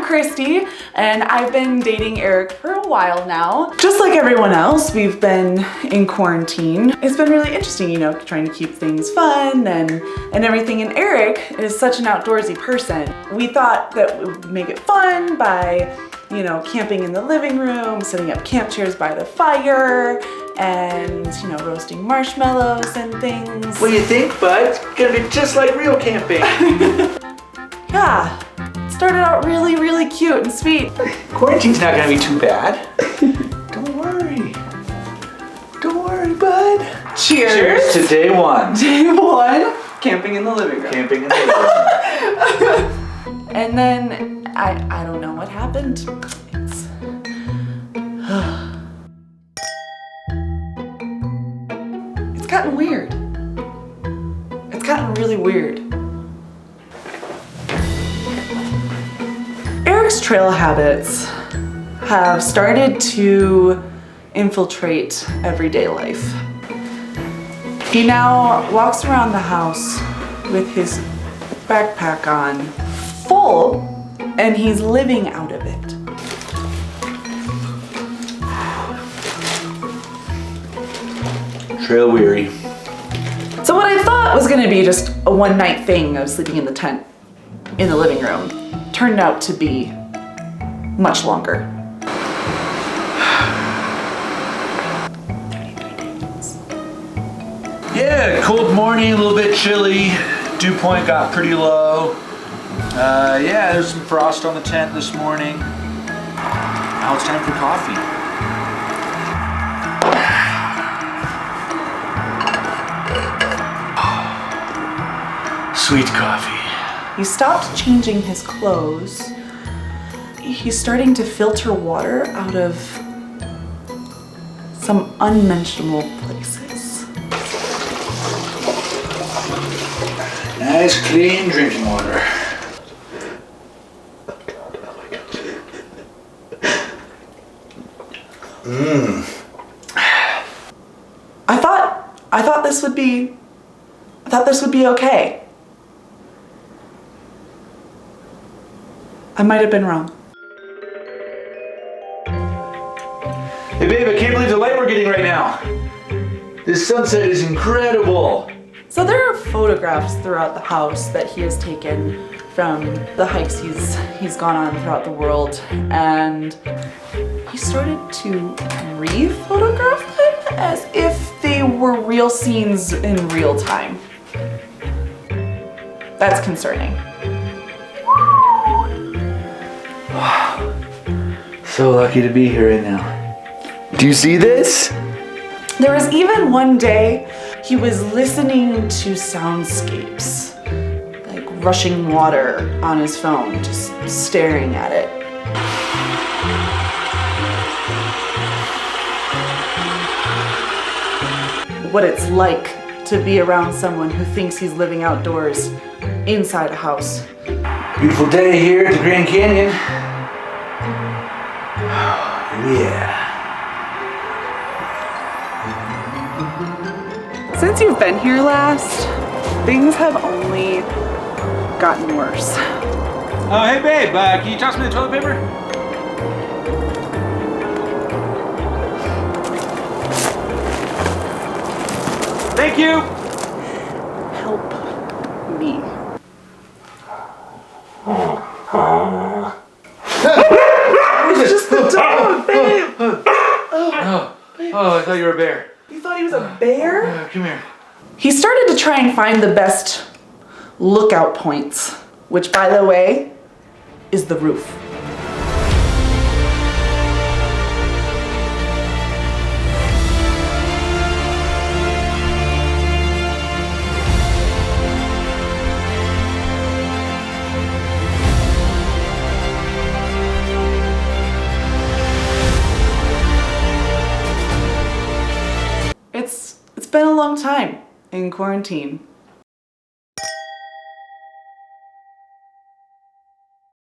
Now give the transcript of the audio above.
I'm Kristi, and I've been dating Eric for a while now. Just like everyone else, we've been in quarantine. It's been really interesting, you know, trying to keep things fun and everything. And Eric is such an outdoorsy person. We thought that we would make it fun by, you know, camping in the living room, setting up camp chairs by the fire, and, you know, roasting marshmallows and things. What do you think, bud? It's gonna be just like real camping. Yeah, it started out really, really cute and sweet. Quarantine's not gonna be too bad. Don't worry. Don't worry, bud. Cheers. Cheers to day one. Day one, camping in the living room. Camping in the living room. And then, I don't know what happened. It's gotten weird. It's gotten really weird. Eric's trail habits have started to infiltrate everyday life. He now walks around the house with his backpack on, full, and he's living out of it. Trail weary. So what I thought was gonna be just a one-night thing of sleeping in the tent in the living room turned out to be much longer. 33 days. Yeah, cold morning, a little bit chilly. Dew point got pretty low. Yeah, there's some frost on the tent this morning. Now it's time for coffee. Sweet coffee. He stopped changing his clothes. He's starting to filter water out of some unmentionable places. Nice, clean drinking water. I thought this would be okay. I might have been wrong. Hey babe, I can't believe the light we're getting right now. This sunset is incredible. So there are photographs throughout the house that he has taken from the hikes he's gone on throughout the world, and he started to re-photograph them as if they were real scenes in real time. That's concerning. So lucky to be here right now. Do you see this? There was even one day he was listening to soundscapes, like rushing water on his phone, just staring at it. What it's like to be around someone who thinks he's living outdoors inside a house. Beautiful day here at the Grand Canyon. Yeah. Since you've been here last, things have only gotten worse. Oh, hey babe, can you toss me the toilet paper? Thank you. Help me. It's just the dog, babe. Oh, I thought you were a bear. You thought he was a bear? Come here. He started to try and find the best lookout points, which, by the way, is the roof. It's been a long time in quarantine.